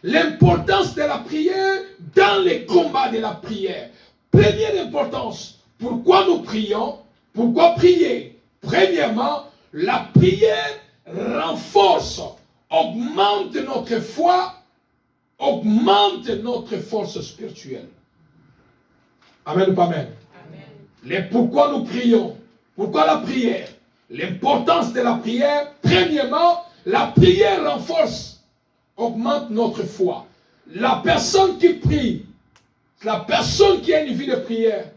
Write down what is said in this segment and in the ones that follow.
L'importance de la prière dans les combats de la prière. Première importance, pourquoi nous prions? Pourquoi prier? Premièrement, la prière renforce, augmente notre foi, augmente notre force spirituelle. Amen ou pas amen? Pourquoi nous prions? Pourquoi la prière? L'importance de la prière, premièrement, la prière renforce, augmente notre foi. La personne qui prie, la personne qui a une vie de prière,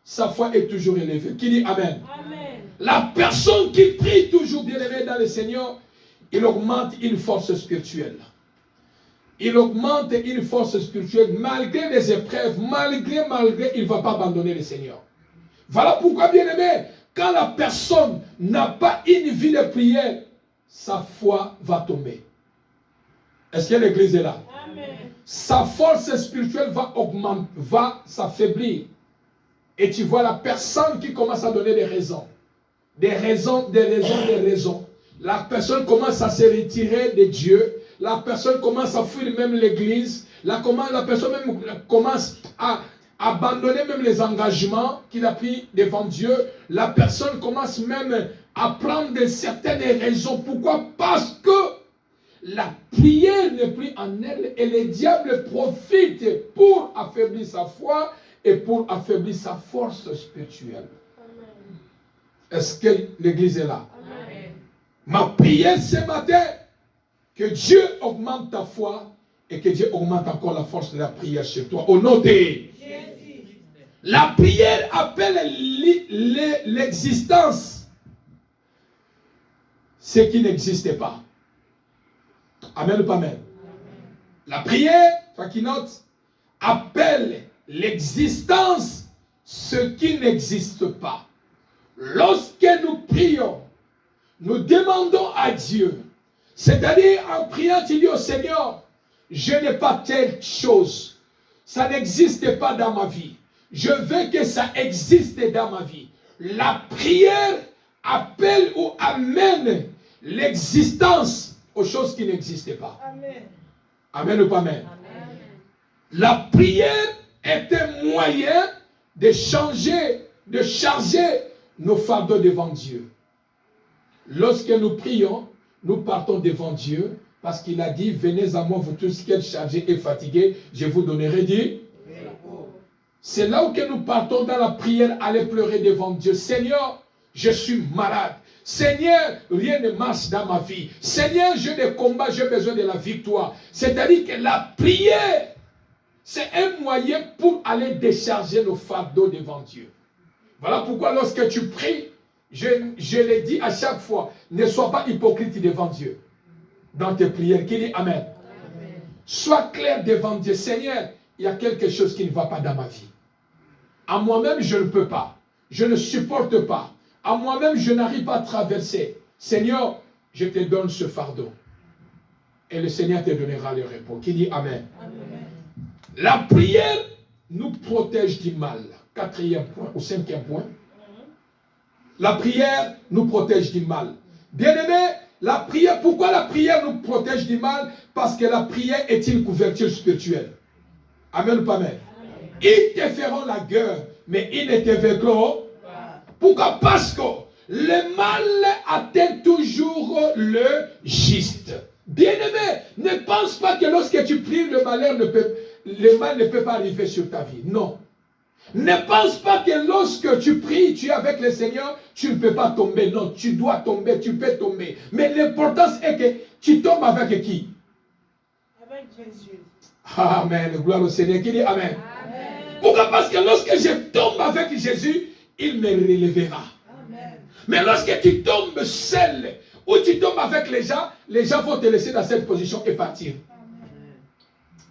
sa foi est toujours élevée. Qui dit amen? Amen. La personne qui prie toujours bien aimé dans le Seigneur, il augmente une force spirituelle. Il augmente une force spirituelle malgré les épreuves, malgré, il ne va pas abandonner le Seigneur. Voilà pourquoi, bien aimé, quand la personne n'a pas une vie de prière, sa foi va tomber. Est-ce que l'église est là? Amen. Sa force spirituelle va augmenter, va s'affaiblir. Et tu vois la personne qui commence à donner des raisons. Des raisons. La personne commence à se retirer de Dieu. La personne commence à fuir même l'église. La personne même commence à abandonner même les engagements qu'il a pris devant Dieu. La personne commence même à prendre certaines raisons. Pourquoi? Parce que la prière n'est plus en elle et le diable profite pour affaiblir sa foi et pour affaiblir sa force spirituelle. Est-ce que l'église est là? Amen. Ma prière ce matin, que Dieu augmente ta foi et que Dieu augmente encore la force de la prière chez toi. Au nom de Jésus. La prière appelle l'existence ce qui n'existait pas. Amen ou pas amen? La prière, toi qui note, appelle l'existence ce qui n'existe pas. Lorsque nous prions, nous demandons à Dieu, c'est-à-dire en priant, tu dis au Seigneur, je n'ai pas telle chose, ça n'existe pas dans ma vie, je veux que ça existe dans ma vie. La prière appelle ou amène l'existence aux choses qui n'existaient pas. Amen. Amen ou pas amen? Amen. La prière est un moyen de changer, de charger nos fardeaux devant Dieu. Lorsque nous prions, nous partons devant Dieu parce qu'il a dit, venez à moi vous tous qui êtes chargés et fatigués, je vous donnerai du repos. C'est là où que nous partons dans la prière, aller pleurer devant Dieu. Seigneur, je suis malade. Seigneur, rien ne marche dans ma vie. Seigneur, j'ai des combats, j'ai besoin de la victoire. C'est-à-dire que la prière, c'est un moyen pour aller décharger nos fardeaux devant Dieu. Voilà pourquoi lorsque tu pries, je le dis à chaque fois, ne sois pas hypocrite devant Dieu. Dans tes prières, qui dit Amen. Amen. Sois clair devant Dieu. Seigneur, il y a quelque chose qui ne va pas dans ma vie. À moi-même, je ne peux pas. Je ne supporte pas. À moi-même, je n'arrive pas à traverser. Seigneur, je te donne ce fardeau. Et le Seigneur te donnera le repos. Qui dit Amen. Amen. La prière nous protège du mal. Quatrième point ou cinquième point. La prière nous protège du mal. Bien-aimé, la prière, pourquoi la prière nous protège du mal? Parce que la prière est une couverture spirituelle. Amen ou pas amen? Ils te feront la guerre, mais ils ne te vaincront pas. Pourquoi? Parce que le mal atteint toujours le juste. Bien-aimé, ne pense pas que lorsque tu pries, le mal ne peut pas arriver sur ta vie. Non. Ne pense pas que lorsque tu pries, tu es avec le Seigneur, tu ne peux pas tomber. Non, tu dois tomber, tu peux tomber. Mais l'importance est que tu tombes avec qui? Avec Jésus. Amen. Gloire au Seigneur. Qui dit Amen. Amen. Pourquoi? Parce que lorsque je tombe avec Jésus, il me relèvera. Amen. Mais lorsque tu tombes seul ou tu tombes avec les gens vont te laisser dans cette position et partir.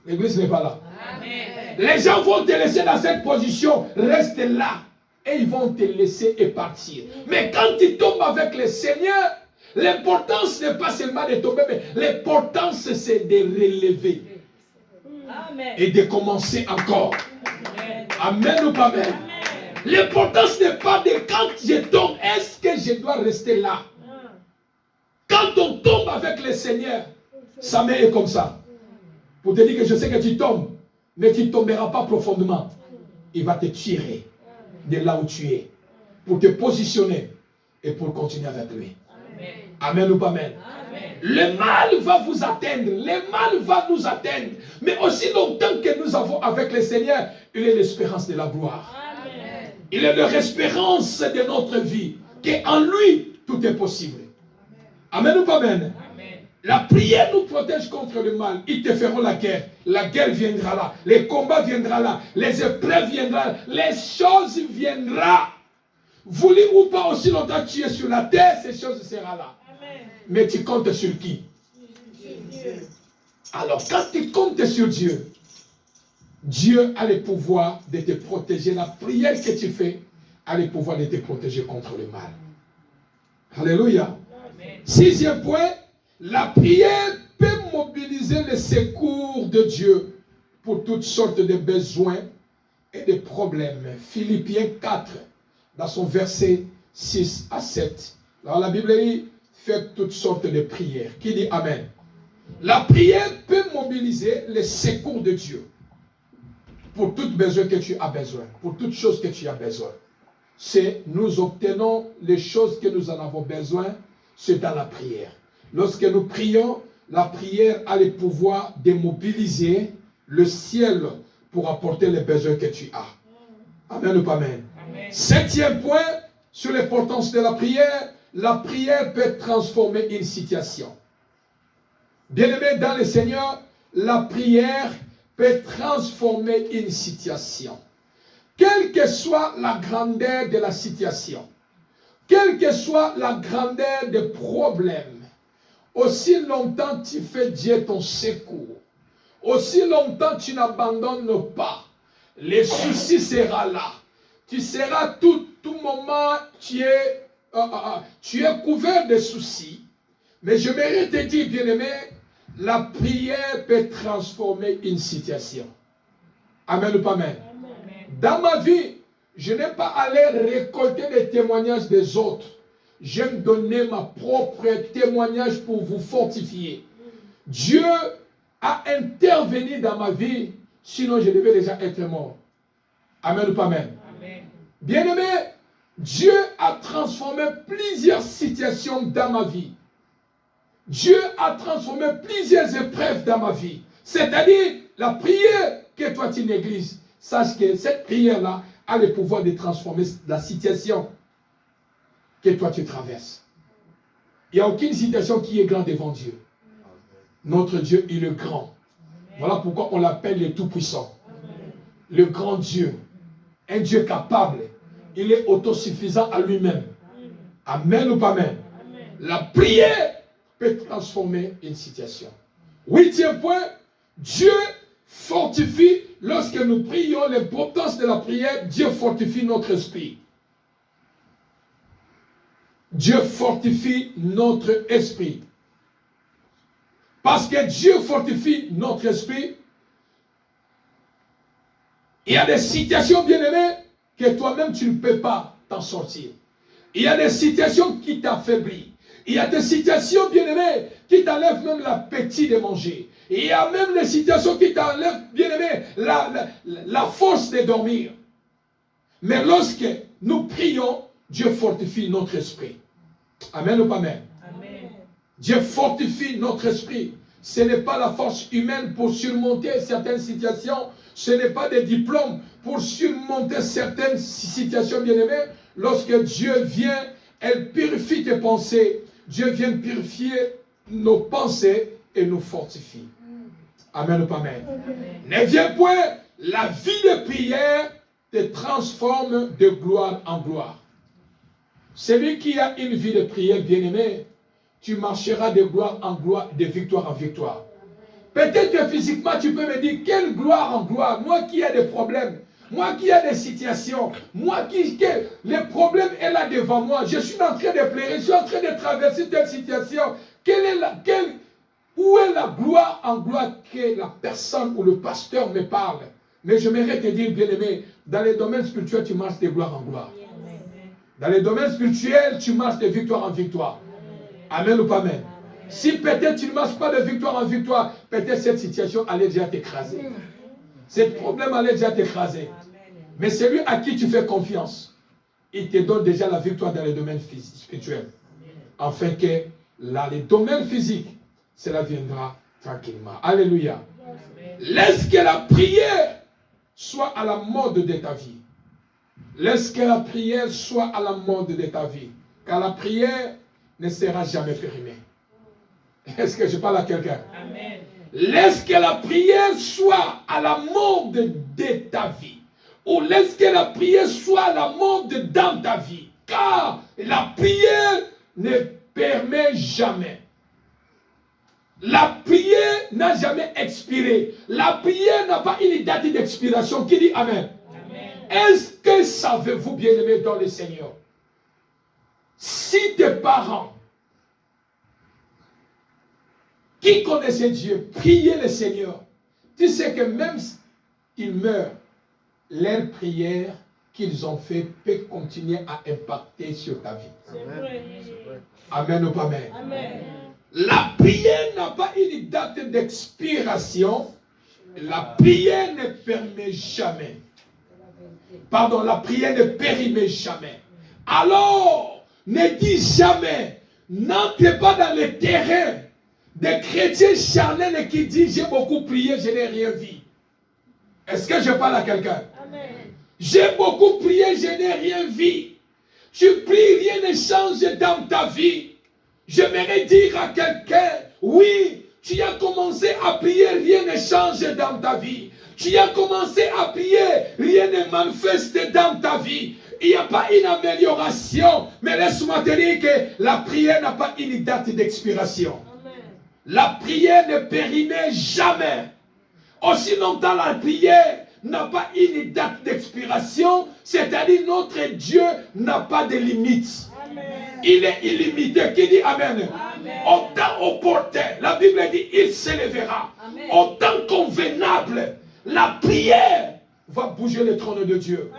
L'église n'est pas là. Amen. Les gens vont te laisser dans cette position, reste là. Et ils vont te laisser et partir. Mais quand tu tombes avec le Seigneur, l'importance n'est pas seulement de tomber, mais l'importance c'est de relever. Amen. Et de commencer encore. Amen, amen ou pas amen? L'importance n'est pas de quand je tombe, est-ce que je dois rester là? Quand on tombe avec le Seigneur, sa main est comme ça. pour te dire que je sais que tu tombes, mais tu ne tomberas pas profondément. Il va te tirer de là où tu es, pour te positionner et pour continuer avec lui. Amen, amen ou pas amen? Amen. Le mal va vous atteindre, le mal va nous atteindre, mais aussi longtemps que nous avons avec le Seigneur, il est l'espérance de la gloire. Amen. Il est l'espérance de notre vie, qu'en lui, tout est possible. Amen ou pas amen? Amen. La prière nous protège contre le mal. Ils te feront la guerre viendra là, les combats viendront là, les épreuves viendront là, les choses viendront. Voulu ou pas, aussi longtemps que tu es sur la terre, ces choses seront là. Amen. Mais tu comptes sur qui? Dieu. Alors quand tu comptes sur Dieu, Dieu a le pouvoir de te protéger. La prière que tu fais a le pouvoir de te protéger contre le mal. Alléluia. Amen. 6e point, la prière peut mobiliser le secours de Dieu pour toutes sortes de besoins et de problèmes. Philippiens 4, dans son verset 6 à 7. Alors la Bible dit, faites toutes sortes de prières. Qui dit Amen? La prière peut mobiliser le secours de Dieu pour tout besoin que tu as besoin, pour toutes choses que tu as besoin. C'est nous obtenons les choses que nous en avons besoin, c'est dans la prière. Lorsque nous prions, la prière a le pouvoir de mobiliser le ciel pour apporter les besoins que tu as. Amen ou pas amen? Amen. 7e point sur l'importance de la prière peut transformer une situation. Bien-aimé dans le Seigneur, la prière peut transformer une situation. Quelle que soit la grandeur de la situation, quelle que soit la grandeur des problèmes, aussi longtemps tu fais Dieu ton secours, aussi longtemps tu n'abandonnes pas, les soucis seront là. Tu seras tout moment, tu es couvert de soucis. Mais je voudrais te dire, bien-aimé, la prière peut transformer une situation. Amen ou pas amen? Dans ma vie, je n'ai pas allé récolter les témoignages des autres. J'aime donner ma propre témoignage pour vous fortifier. Dieu a intervenu dans ma vie, sinon je devais déjà être mort. Amen ou pas amen? Amen. Bien-aimé, Dieu a transformé plusieurs situations dans ma vie. Dieu a transformé plusieurs épreuves dans ma vie. C'est-à-dire, la prière que toi tu négliges, sache que cette prière-là a le pouvoir de transformer la situation que toi tu traverses. Il n'y a aucune situation qui est grande devant Dieu. Notre Dieu, il est grand. Voilà pourquoi on l'appelle le Tout-Puissant. Le grand Dieu. Un Dieu capable. Il est autosuffisant à lui-même. Amen ou pas amen? La prière peut transformer une situation. 8e point, Dieu fortifie, lorsque nous prions, l'importance de la prière, Dieu fortifie notre esprit. Dieu fortifie notre esprit. Parce que Dieu fortifie notre esprit, il y a des situations, bien-aimées, que toi-même tu ne peux pas t'en sortir. Il y a des situations qui t'affaiblissent. Il y a des situations, bien-aimées, qui t'enlèvent même l'appétit de manger. Il y a même des situations qui t'enlèvent, bien-aimé, la force de dormir. Mais lorsque nous prions, Dieu fortifie notre esprit. Amen ou pas amen? Amen. Dieu fortifie notre esprit. Ce n'est pas la force humaine pour surmonter certaines situations. Ce n'est pas des diplômes pour surmonter certaines situations, bien-aimées. Lorsque Dieu vient, elle purifie tes pensées. Dieu vient purifier nos pensées et nous fortifie. Amen ou pas amen? 9e point, la vie de prière te transforme de gloire en gloire. Celui qui a une vie de prière, bien-aimé, tu marcheras de gloire en gloire, de victoire en victoire. Peut-être que physiquement, tu peux me dire, quelle gloire en gloire? Moi qui ai des problèmes, moi qui ai des situations, moi qui le problème est là devant moi, je suis en train de pleurer, je suis en train de traverser telle situation. Où est la gloire en gloire que la personne ou le pasteur me parle? Mais je m'aimerais te dire, bien-aimé, dans les domaines spirituels, tu marches de gloire en gloire. Dans les domaines spirituels, tu marches de victoire en victoire. Amen ou pas amen? Si peut-être tu ne marches pas de victoire en victoire, peut-être cette situation allait déjà t'écraser. Ce problème allait déjà t'écraser. Mais celui à qui tu fais confiance, il te donne déjà la victoire dans le domaine spirituel. Afin que là, les domaines physiques, cela viendra tranquillement. Alléluia. Laisse que la prière soit à la mode de ta vie. Laisse que la prière soit à la mode de ta vie. Car la prière ne sera jamais périmée. Est-ce que je parle à quelqu'un? Laisse que la prière soit à la mode de ta vie. Ou laisse que la prière soit à la mode dans ta vie. Car la prière ne permet jamais. La prière n'a jamais expiré. La prière n'a pas une date d'expiration. Qui dit Amen? Est-ce que savez-vous, bien-aimés dans le Seigneur, si tes parents qui connaissaient Dieu priaient le Seigneur, tu sais que même s'ils meurent, leur prière qu'ils ont fait peut continuer à impacter sur ta vie. Amen. Amen ou pas amen? Amen. La prière n'a pas une date d'expiration. La prière ne permet jamais. Pardon, la prière ne périme jamais. Alors, ne dis jamais, n'entrez pas dans le terrain des chrétiens charnels qui disent j'ai beaucoup prié, je n'ai rien vu. Est-ce que je parle à quelqu'un? J'ai beaucoup prié, je n'ai rien vu. Tu pries, rien ne change dans ta vie. J'aimerais dire à quelqu'un, oui, tu as commencé à prier, rien ne change dans ta vie. Tu as commencé à prier, rien ne manifeste dans ta vie. Il n'y a pas une amélioration. Mais laisse-moi te dire que la prière n'a pas une date d'expiration. La prière ne périme jamais. Aussi longtemps la prière n'a pas une date d'expiration, c'est-à-dire notre Dieu n'a pas de limites. Il est illimité. Qui dit Amen? Au temps opportun, la Bible dit il s'élèvera. Au temps convenable, la prière va bouger le trône de Dieu.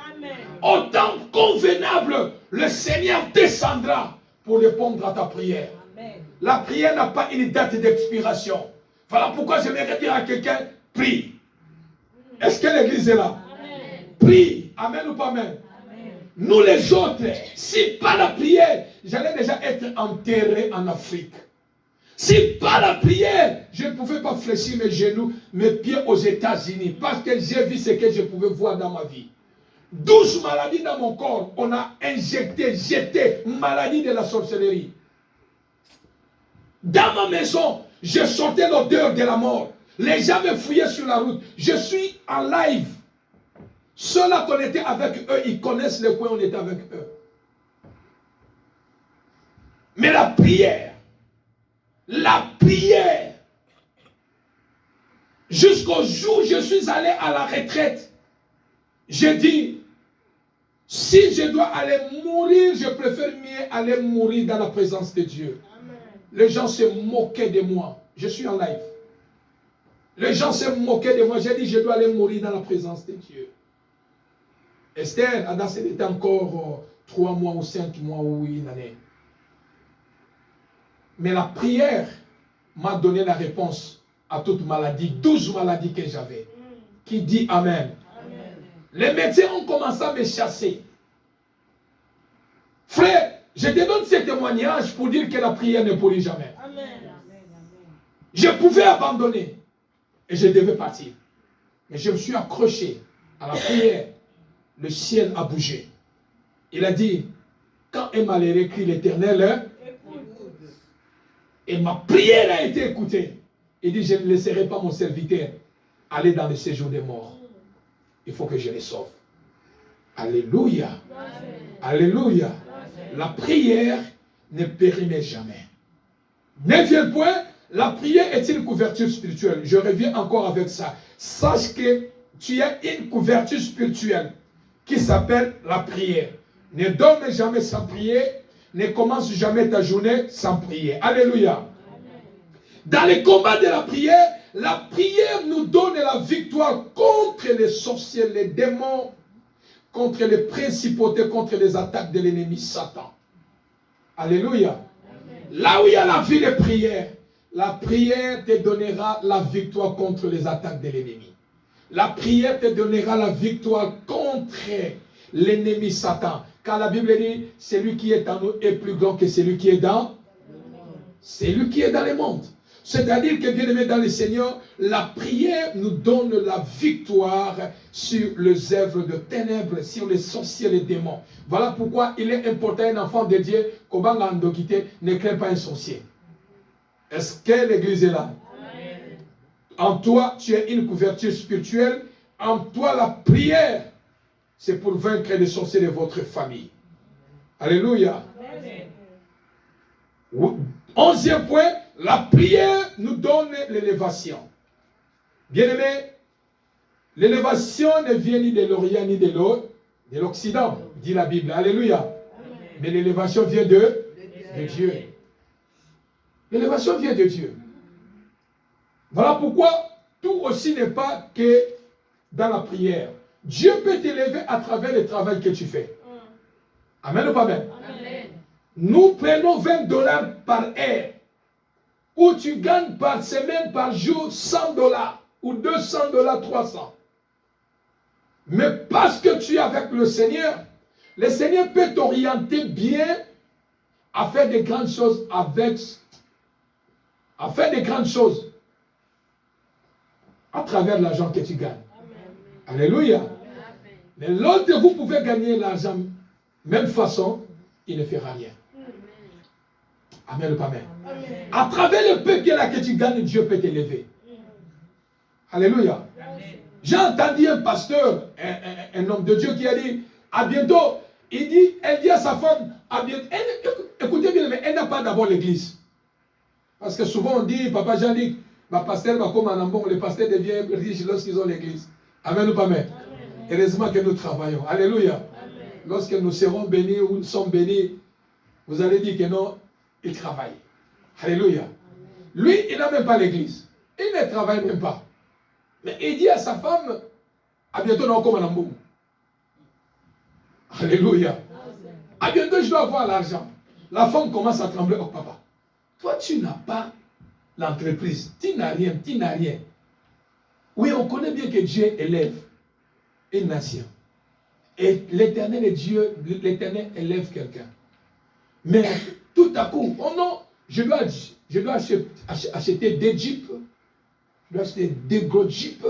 Au temps convenable, le Seigneur descendra pour répondre à ta prière. La prière n'a pas une date d'expiration. Voilà pourquoi j'aimerais dire à quelqu'un, prie. Est-ce que l'église est là? Prie. Amen ou pas amen? Nous les autres, si pas la prière, j'allais déjà être enterré en Afrique. Si pas la prière, je ne pouvais pas fléchir mes genoux, mes pieds aux États-Unis, parce que j'ai vu ce que je pouvais voir dans ma vie. 12 maladies dans mon corps, on a injecté, jeté, maladie de la sorcellerie. Dans ma maison, je sentais l'odeur de la mort. Les gens me fouillaient sur la route. Je suis en live. Ceux-là qu'on était avec eux, ils connaissent le coin où on était avec eux. Mais la prière, jusqu'au jour où je suis allé à la retraite, j'ai dit, si je dois aller mourir, je préfère mieux aller mourir dans la présence de Dieu. Amen. Les gens se moquaient de moi. Je suis en live. Les gens se moquaient de moi. J'ai dit, je dois aller mourir dans la présence de Dieu. Esther, Adam, c'était encore 3 mois ou 5 mois ou une année. Mais la prière m'a donné la réponse à toute maladie, 12 maladies que j'avais. Qui dit Amen. Amen. Les médecins ont commencé à me chasser. Frère, je te donne ce témoignage pour dire que la prière ne pourrit jamais. Amen. Je pouvais abandonner et je devais partir. Mais je me suis accroché à la prière. Le ciel a bougé. Il a dit, quand un malheureux crie l'Éternel, et ma prière a été écoutée. Il dit, je ne laisserai pas mon serviteur aller dans le séjour des morts. Il faut que je les sauve. Alléluia. Alléluia. La prière ne périme jamais. 9e point, la prière est une couverture spirituelle. Je reviens encore avec ça. Sache que tu as une couverture spirituelle qui s'appelle la prière. Ne dorme jamais sans prier. Ne commence jamais ta journée sans prier. Alléluia. Dans les combats de la prière nous donne la victoire contre les sorciers, les démons, contre les principautés, contre les attaques de l'ennemi Satan. Alléluia. Là où il y a la vie de prière, la prière te donnera la victoire contre les attaques de l'ennemi. La prière te donnera la victoire contre l'ennemi Satan. Car la Bible dit, celui qui est en nous est plus grand que celui qui est dans le monde. C'est-à-dire que, bien aimé dans le Seigneur, la prière nous donne la victoire sur les œuvres de ténèbres, sur les sorciers, les démons. Voilà pourquoi il est important, un enfant de Dieu, Kobanga Ndokite, ne craint pas un sorcier. Est-ce que l'église est là? Amen. En toi, tu as une couverture spirituelle. En toi, la prière, c'est pour vaincre les sorciers de votre famille. Alléluia. Amen. 11e point, la prière nous donne l'élévation. Bien-aimé, l'élévation ne vient ni de l'Orient ni de l'Occident, dit la Bible. Alléluia. Amen. Mais l'élévation vient de Dieu. L'élévation vient de Dieu. Voilà pourquoi tout aussi n'est pas que dans la prière. Dieu peut t'élever à travers le travail que tu fais. Amen ou pas amen? Amen. Nous prenons $20 par heure, où tu gagnes par semaine, par jour, $100 ou $200, 300. Mais parce que tu es avec le Seigneur peut t'orienter bien à faire des grandes choses à faire des grandes choses à travers l'argent que tu gagnes. Amen. Alléluia. Amen. Mais l'autre, vous pouvez gagner l'argent même façon, il ne fera rien. Amen ou pas amen? Amen. À travers le peu que tu gagnes, Dieu peut t'élever. Alléluia. J'ai entendu un pasteur, un homme de Dieu qui a dit, à bientôt, elle dit à sa femme, à bientôt, écoutez bien, mais elle n'a pas d'abord l'église. Parce que souvent on dit, Papa Jean-Luc, ma pasteur va comme un ambon, les pasteurs deviennent riches lorsqu'ils ont l'église. Amen ou pas amen? Amen. Heureusement que nous travaillons. Alléluia. Amen. Lorsque nous serons bénis ou nous sommes bénis, vous allez dire que non, il travaille. Alléluia. Amen. Lui, il n'a même pas l'église. Il ne travaille même pas. Mais il dit à sa femme, à bientôt, non, comme un ambon. Alléluia. Amen. À bientôt, je dois avoir l'argent. La femme commence à trembler. Oh, papa. Toi, tu n'as pas l'entreprise. Tu n'as rien, tu n'as rien. Oui, on connaît bien que Dieu élève une nation. Et l'Éternel est Dieu, l'Éternel élève quelqu'un. Mais tout à coup, oh non, je dois acheter des jeeps. Je dois acheter des gros jeeps.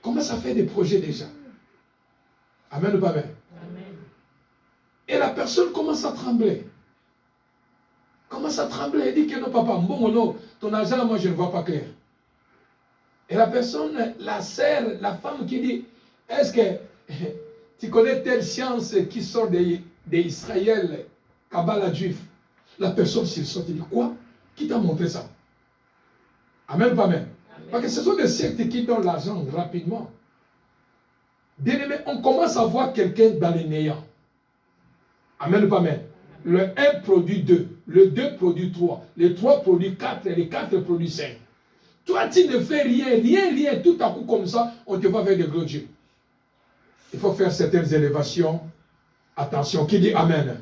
Commence à faire des projets déjà. Amen ou pas amen? Amen. Et la personne commence à trembler. Commence à trembler et dit que non, papa, bon, non, ton argent, moi, je ne vois pas clair. Et la personne, la sœur, la femme qui dit, est-ce que tu connais telle science qui sort d'Israël, Kabbalah juif? La personne s'il sort et dit, quoi? Qui t'a montré ça? Amen, pas même. Parce que ce sont des sectes qui donnent l'argent rapidement. Bien aimé, on commence à voir quelqu'un dans les néants. Amen, pas même. Le 1 produit 2, le 2 produit 3, le 3 produit 4 et le 4 produit 5. Toi, tu ne fais rien, tout à coup comme ça, on te va vers de gros dieux. Il faut faire certaines élévations. Attention, qui dit Amen? Amen.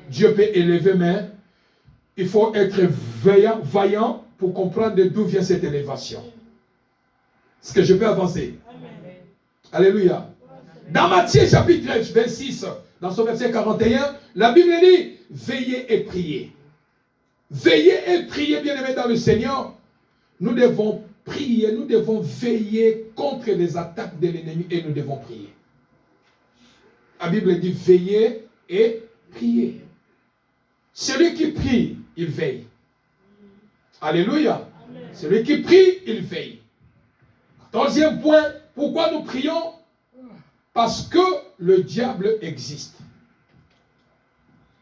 Dieu peut élever, mais il faut être vaillant pour comprendre d'où vient cette élévation. Est-ce que je peux avancer? Amen. Alléluia. Dans Matthieu chapitre 26, dans son verset 41, la Bible dit, veillez et priez. Veillez et priez, bien-aimés dans le Seigneur. Nous devons prier, nous devons veiller contre les attaques de l'ennemi et nous devons prier. La Bible dit, veillez et priez. Celui qui prie, il veille. Alléluia. Amen. Celui qui prie, il veille. 14e point, pourquoi nous prions? Parce que le diable existe.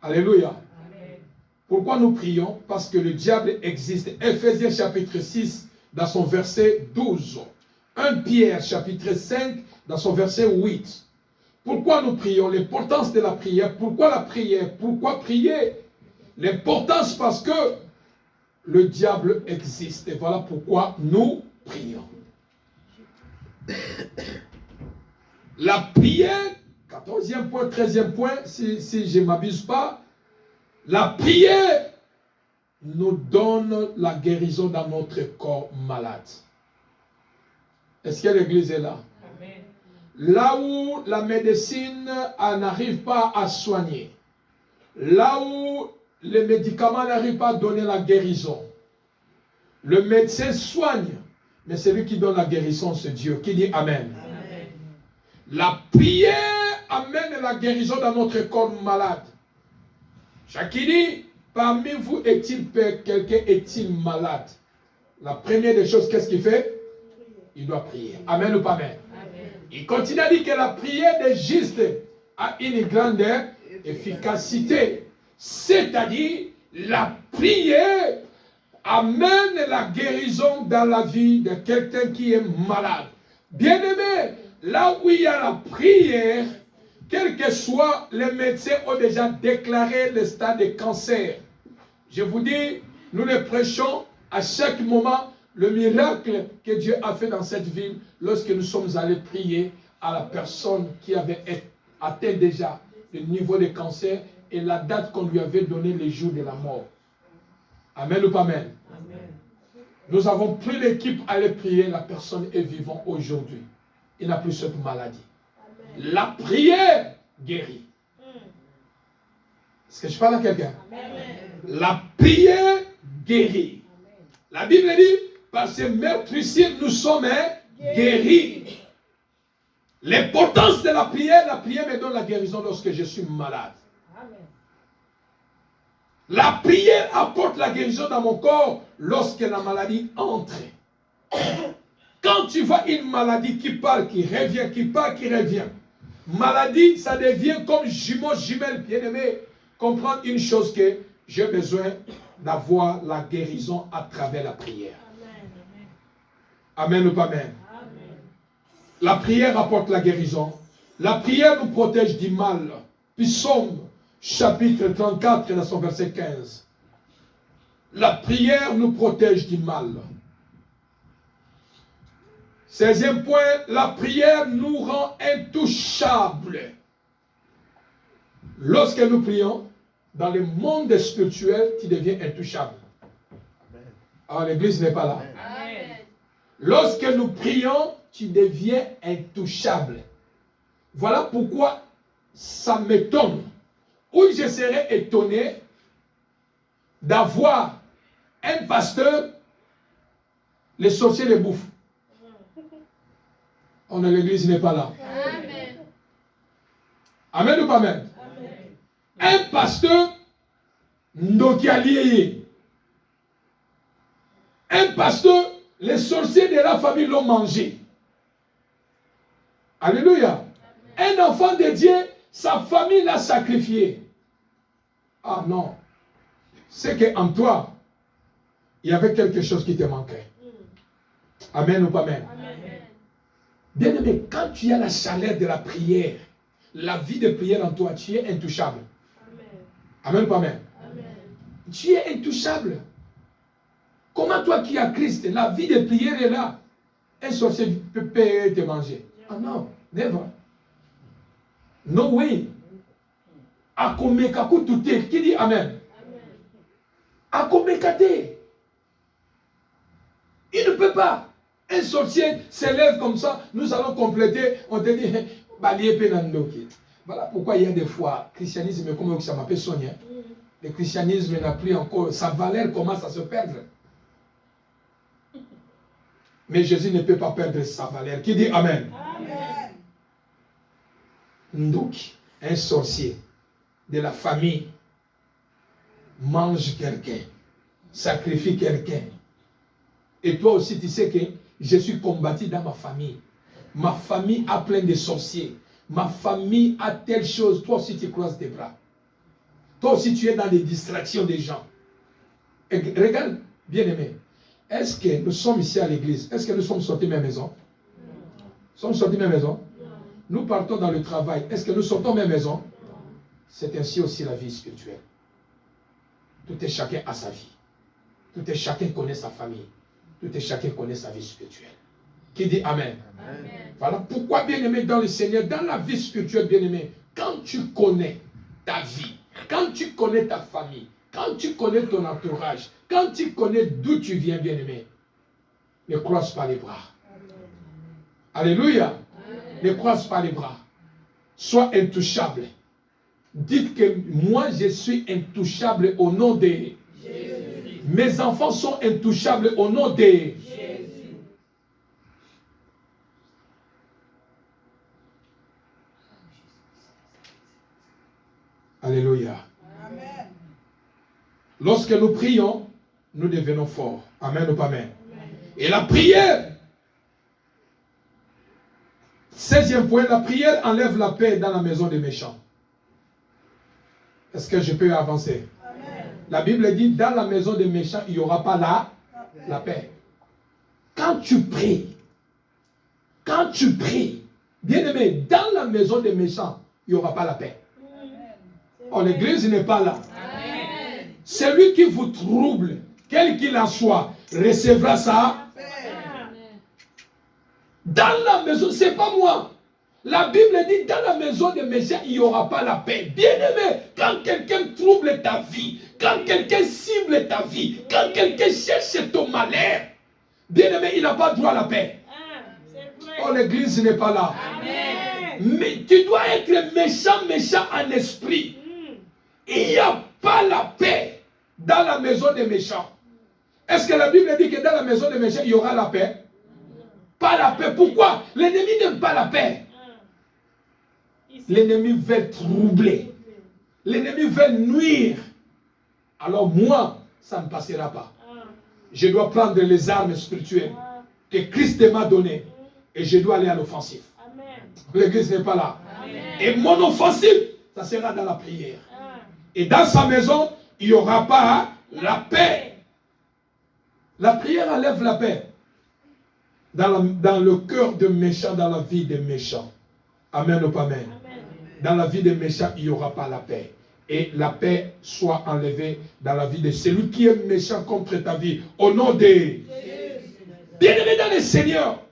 Alléluia. Amen. Pourquoi nous prions? Parce que le diable existe. Ephésiens chapitre 6, dans son verset 12. 1 Pierre chapitre 5, dans son verset 8. Pourquoi nous prions? L'importance de la prière. Pourquoi la prière? Pourquoi prier? L'importance parce que le diable existe. Et voilà pourquoi nous prions. La prière, 14e point, 13e point, si je ne m'abuse pas, la prière nous donne la guérison dans notre corps malade. Est-ce que l'église est là? Amen. Là où la médecine n'arrive pas à soigner, là où les médicaments n'arrivent pas à donner la guérison, le médecin soigne, mais celui qui donne la guérison, c'est Dieu. Qui dit Amen? Amen. La prière amène la guérison dans notre corps malade. Chacun dit, parmi vous quelqu'un est-il malade? La première des choses, qu'est-ce qu'il fait? Il doit prier. Amen ou pas amen? Amen. Il continue à dire que la prière des justes a une grande efficacité. C'est-à-dire, la prière amène la guérison dans la vie de quelqu'un qui est malade. Bien-aimé, là où il y a la prière, quel que soit, les médecins ont déjà déclaré le stade de cancer. Je vous dis, nous le prêchons à chaque moment, le miracle que Dieu a fait dans cette ville, lorsque nous sommes allés prier à la personne qui avait atteint déjà le niveau de cancer et la date qu'on lui avait donnée le jour de la mort. Amen ou pas amen? Amen. Nous avons pris l'équipe à aller prier, la personne est vivante aujourd'hui. Il n'a plus cette maladie. Amen. La prière guérit. Est-ce que je parle à quelqu'un? La prière guérit. Amen. La Bible dit, par ces meurtrissures, nous sommes guéris. L'importance de la prière me donne la guérison lorsque je suis malade. Amen. La prière apporte la guérison dans mon corps lorsque la maladie entre. Quand tu vois une maladie qui parle, qui revient, qui part, qui revient. Maladie, ça devient comme jumeau, jumelle, bien-aimé. Comprendre une chose que j'ai besoin d'avoir la guérison à travers la prière. Amen, amen ou pas amen? Amen. La prière apporte la guérison. La prière nous protège du mal. Psaume chapitre 34, dans son verset 15. La prière nous protège du mal. 16e point, la prière nous rend intouchables. Lorsque nous prions, dans le monde spirituel, tu deviens intouchable. Alors l'église n'est pas là. Amen. Lorsque nous prions, tu deviens intouchable. Voilà pourquoi ça m'étonne. Ou je serais étonné d'avoir un pasteur, les sorciers les bouffent. On est l'église n'est pas là. Amen. Amen ou pas amen? Amen. Un pasteur ndokialié. Un pasteur, les sorciers de la famille l'ont mangé. Alléluia. Amen. Un enfant de Dieu, sa famille l'a sacrifié. Ah non. C'est qu'en toi, il y avait quelque chose qui te manquait. Amen ou pas amen? Amen. Bien-aimé, quand tu as la chaleur de la prière, la vie de prière en toi, tu es intouchable. Amen. Amen ou pas amen? Amen. Tu es intouchable. Comment toi qui as Christ, la vie de prière est là. Un sorcier peut te manger. Ah non, never. No way. Akomekaku tute. Qui dit amen? Akomekate. Il ne peut pas. Un sorcier s'élève comme ça, nous allons compléter, on te dit, voilà pourquoi il y a des fois, le christianisme, comme ça m'appelle Sonia, le christianisme n'a plus encore, sa valeur commence à se perdre. Mais Jésus ne peut pas perdre sa valeur. Qui dit amen? Amen. Donc, un sorcier de la famille mange quelqu'un, sacrifie quelqu'un. Et toi aussi, tu sais que je suis combattu dans ma famille. Ma famille a plein de sorciers. Ma famille a telle chose. Toi aussi, tu croises tes bras. Toi aussi, tu es dans les distractions des gens. Et regarde, bien-aimé, est-ce que nous sommes ici à l'église? Est-ce que nous sommes sortis de ma maison? Nous sommes sortis de ma maison? Nous partons dans le travail. Est-ce que nous sortons de ma maison? C'est ainsi aussi la vie spirituelle. Tout est chacun à sa vie. Tout est chacun connaît sa famille. Tout et chacun connaît sa vie spirituelle. Qui dit amen? Amen. Voilà pourquoi, bien-aimé, dans le Seigneur, dans la vie spirituelle, bien-aimé, quand tu connais ta vie, quand tu connais ta famille, quand tu connais ton entourage, Quand tu connais d'où tu viens, bien-aimé, ne croise pas les bras. Alléluia. Ne croise pas les bras. Sois intouchable. Dites que moi, je suis intouchable au nom de Jésus. Mes enfants sont intouchables au nom de Jésus. Alléluia. Amen. Lorsque nous prions, nous devenons forts. Amen ou pas amen. Et la prière, 16e point, la prière enlève la paix dans la maison des méchants. Est-ce que je peux avancer? Amen. La Bible dit, dans la maison des méchants, il n'y aura pas la paix. Quand tu pries, bien aimé, dans la maison des méchants, il n'y aura pas la paix. Oh, l'église n'est pas là. Amen. Celui qui vous trouble, quel qu'il en soit, recevra ça. Dans la maison, ce n'est pas moi. La Bible dit, dans la maison des méchants, il n'y aura pas la paix. Bien-aimé, quand quelqu'un trouble ta vie, quand quelqu'un cible ta vie, quand quelqu'un cherche ton malheur, bien-aimé, il n'a pas droit à la paix. Oh, l'église n'est pas là. Amen. Mais tu dois être méchant en esprit. Il n'y a pas la paix dans la maison des méchants. Est-ce que la Bible dit que dans la maison des méchants, il y aura la paix? Pas la paix. Pourquoi? L'ennemi n'aime pas la paix. L'ennemi veut troubler. L'ennemi veut nuire. Alors moi, ça ne passera pas. Je dois prendre les armes spirituelles que Christ m'a données et je dois aller à l'offensive. L'église n'est pas là. Amen. Et mon offensive, ça sera dans la prière. Et dans sa maison, il n'y aura pas la paix. La prière enlève la paix. Dans le cœur de méchants, dans la vie des méchants. Amen ou pas amen. Dans la vie des méchants, il n'y aura pas la paix. Et la paix soit enlevée dans la vie de celui qui est méchant contre ta vie. Au nom de Jésus. Bien-aimés dans le Seigneur,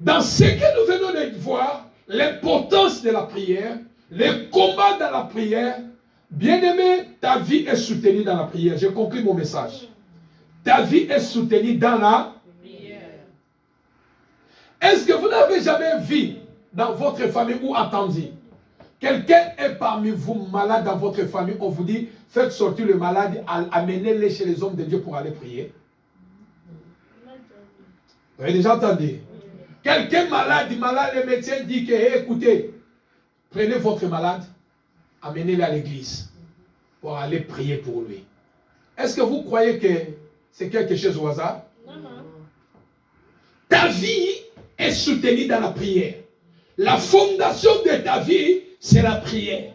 dans ce que nous venons de voir, l'importance de la prière, le combat dans la prière, bien-aimé, ta vie est soutenue dans la prière. J'ai compris mon message. Ta vie est soutenue dans la prière. Est-ce que vous n'avez jamais vu dans votre famille ou entendu quelqu'un est parmi vous malade dans votre famille, on vous dit, faites sortir le malade, amenez-le chez les hommes de Dieu pour aller prier? Vous avez déjà entendu? Quelqu'un malade, le médecin dit que, hey, écoutez, prenez votre malade, amenez-le à l'église pour aller prier pour lui. Est-ce que vous croyez que c'est quelque chose au hasard? Non. Ta vie est soutenue dans la prière. La fondation de ta vie, c'est la prière.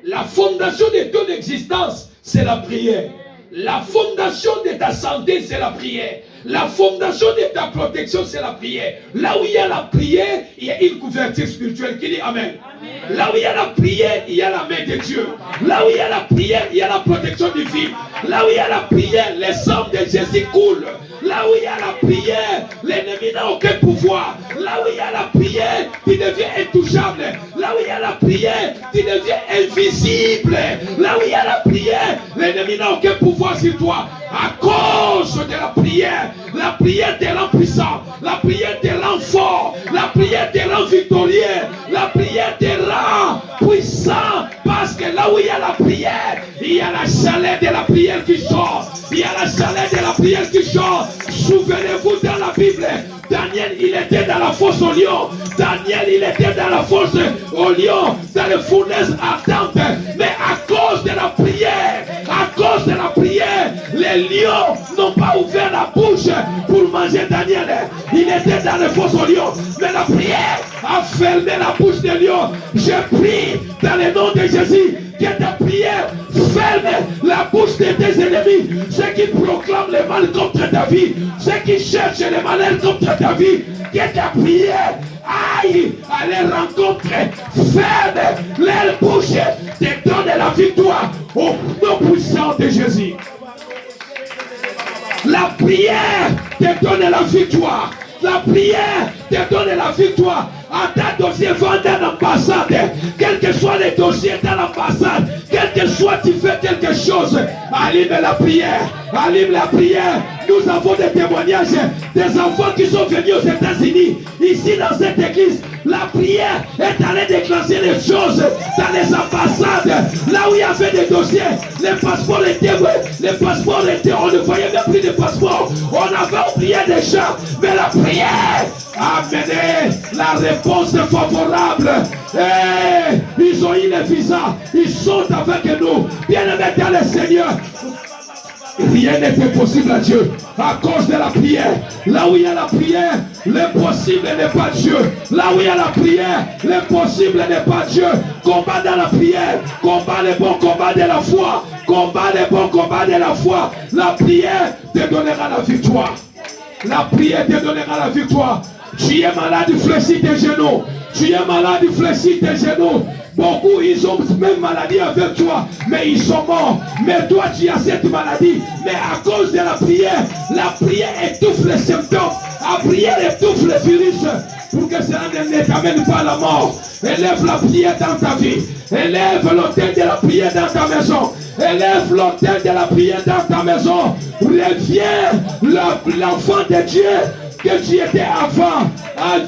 La fondation de ton existence, c'est la prière. La fondation de ta santé, c'est la prière. La fondation de ta protection, c'est la prière. Là où il y a la prière, il y a une couverture spirituelle qui dit Amen. Amen. Là où il y a la prière, il y a la main de Dieu. Là où il y a la prière, il y a la protection divine. Là où il y a la prière, le sang de Jésus coule. Là où il y a la prière, l'ennemi n'a aucun pouvoir. Là où il y a la prière, tu deviens intouchable. Là où il y a la prière, tu deviens invisible. Là où il y a la prière, l'ennemi n'a aucun pouvoir sur toi. À cause de la prière te rend puissant. La prière te rend fort. La prière te rend victorieux. La prière te rend puissant. Parce que là où il y a la prière, il y a la chaleur de la prière qui sort. Il y a la chaleur de la prière qui sort. Souvenez-vous dans la Bible, Daniel, il était dans la fosse au lion. Daniel, il était dans la fosse au lion, dans les fournaises ardentes. Mais à cause de la prière, les lions n'ont pas ouvert la bouche pour manger Daniel. Il était dans les fosses au lion. Mais la prière a fermé la bouche des lions. Je prie dans le nom de Jésus que ta prière ferme la bouche de tes ennemis. Ceux qui proclament le mal contre ta vie, ceux qui cherchent le malheur contre ta vie, que ta prière aille à les rencontrer, ferme leur bouche, te donne la victoire au nom puissant de Jésus. La prière te donne la victoire. La prière te donne la victoire. À ta dossier, va dans l'ambassade. Quels que soient les dossiers dans l'ambassade, quel que soit, tu fais quelque chose. Allume la prière. Allume la prière. Nous avons des témoignages des enfants qui sont venus aux États-Unis. Ici dans cette église, la prière est allée déclencher les choses dans les ambassades. Là où il y avait des dossiers, les passeports étaient, on ne voyait même plus de passeports. On avait oublié déjà, mais la prière a amené la réponse favorable. Et ils ont eu les visas, ils sont avec nous. Bien-aimés dans le Seigneur. Rien n'était possible à Dieu à cause de la prière. Là où il y a la prière, l'impossible n'est pas Dieu. Là où il y a la prière, l'impossible n'est pas Dieu. Combat dans la prière, combat les bons combats de la foi. Combat les bons combats de la foi. La prière te donnera la victoire. La prière te donnera la victoire. Tu es malade, fléchis tes genoux. Tu es malade, fléchis tes genoux. Beaucoup, ils ont même maladie avec toi, mais ils sont morts. Mais toi, tu as cette maladie. Mais à cause de la prière étouffe les symptômes. La prière étouffe les virus. Pour que cela ne t'amène pas à la mort. Élève la prière dans ta vie. Élève l'autel de la prière dans ta maison. Élève l'autel de la prière dans ta maison. Reviens l'enfant de Dieu que tu étais avant.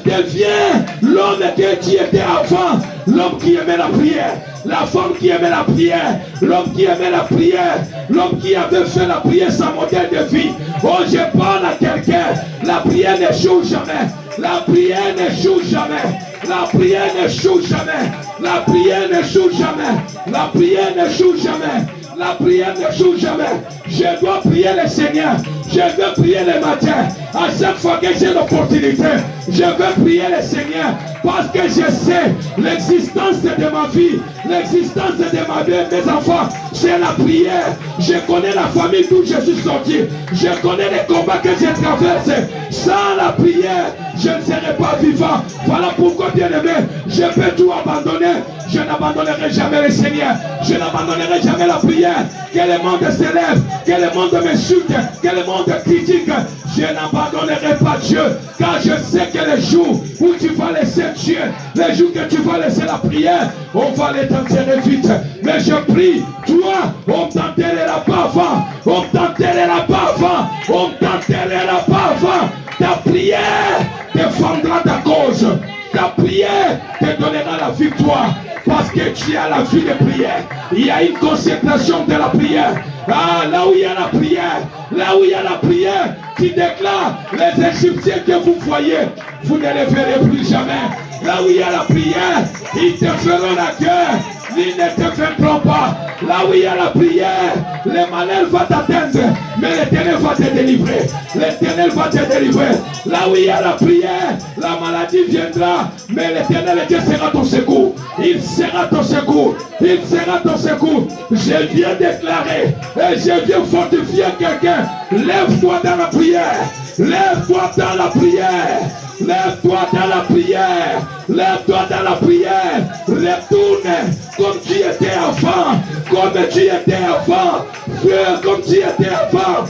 Deviens l'homme que tu étais avant. L'homme qui aimait la prière. La femme qui aimait la prière. L'homme qui aimait la prière. L'homme qui avait fait la prière sans modèle de vie. Oh, je parle à quelqu'un. La prière n'échoue jamais. La prière n'échoue jamais. La prière n'échoue jamais. La prière n'échoue jamais. La prière n'échoue jamais. La prière n'échoue jamais. Je dois prier le Seigneur. Je veux prier le matin. À chaque fois que j'ai l'opportunité, je veux prier le Seigneur. Parce que je sais l'existence de ma vie, l'existence de mes enfants, c'est la prière. Je connais la famille d'où je suis sorti. Je connais les combats que j'ai traversés. Sans la prière, je ne serai pas vivant. Voilà pourquoi, bien-aimé, je peux tout abandonner. Je n'abandonnerai jamais le Seigneur. Je n'abandonnerai jamais la prière. Que le monde s'élève, que le monde m'insulte, que le monde critique. Je n'abandonnerai pas Dieu. Car je sais que les jours où tu vas laisser Dieu, les jours que tu vas laisser la prière, on va les t'enterrer vite. Mais je prie, toi, on t'enterrera pas avant. On t'enterrera pas avant. On t'enterrera pas avant. Ta prière défendra ta cause. Ta prière te donnera la victoire. Parce que tu as la vie de prière. Il y a une consécration de la prière. Ah, là où il y a la prière, là où il y a la prière, tu déclares les Égyptiens que vous voyez, vous ne les verrez plus jamais. Là où il y a la prière, ils te feront la guerre, ils ne te vaincront pas. Là où il y a la prière, le malheur va t'atteindre, mais l'Éternel va te délivrer. L'Éternel va te délivrer. Là où il y a la prière, la maladie viendra, mais l'Éternel Dieu sera ton secours. Il sera ton secours. Il sera ton secours. Je viens déclarer et je viens fortifier quelqu'un. Lève-toi dans la prière. Lève-toi dans la prière. Lève-toi dans la prière. Lève-toi dans la prière. Retourne comme tu étais avant. Comme tu étais avant. Frère, comme tu étais avant.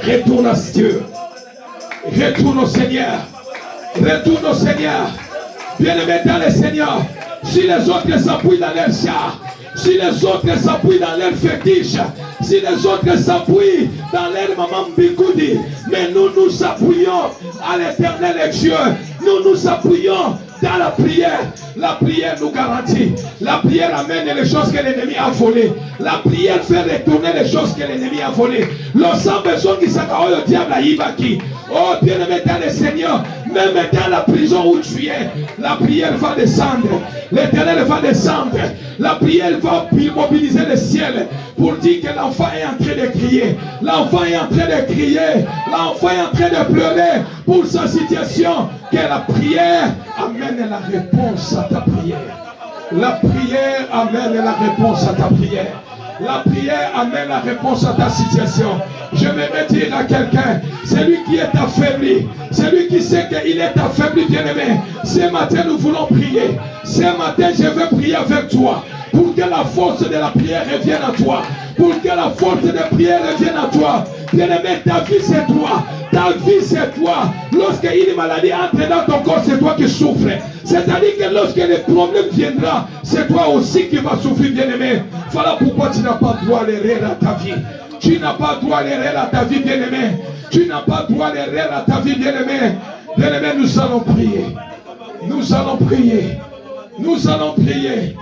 Retourne à Dieu. Retourne au Seigneur. Retourne au Seigneur. Bien-aimé dans le Seigneur. Si les autres s'appuient dans leur char, si les autres s'appuient dans leur fétiche, si les autres s'appuient dans leur maman bigoudi, mais nous nous appuyons à l'Éternel Dieu. Nous nous appuyons dans la prière. La prière nous garantit. La prière amène les choses que l'ennemi a volées. La prière fait retourner les choses que l'ennemi a volées. L'ensemble besoin qui s'accroche au diable à Ibaki. Oh, bien-aimé dans le Seigneur, même dans la prison où tu es, la prière va descendre. L'Éternel va descendre. La prière va mobiliser le ciel pour dire que l'enfant est en train de crier. L'enfant est en train de crier. L'enfant est en train de pleurer pour sa situation. Que la prière amène la réponse à ta prière. La prière amène la réponse à ta prière. La prière amène la réponse à ta situation. Je vais dire à quelqu'un, celui qui est affaibli, celui qui sait qu'il est affaibli, bien-aimé, ce matin nous voulons prier. Ce matin je veux prier avec toi pour que la force de la prière revienne à toi. Pour que la force de la prière revienne à toi. Bien-aimé, ta vie c'est toi. Ta vie c'est toi. Lorsqu'une maladie entre dans ton corps, c'est toi qui souffres. C'est-à-dire que lorsque les problèmes viendront, c'est toi aussi qui vas souffrir, bien-aimé. Voilà pourquoi tu n'as pas droit à l'erreur à ta vie. Tu n'as pas droit à l'erreur à ta vie, bien-aimé. Tu n'as pas droit à l'erreur à ta vie, bien-aimé. Bien-aimé, nous allons prier. Nous allons prier. Nous allons prier.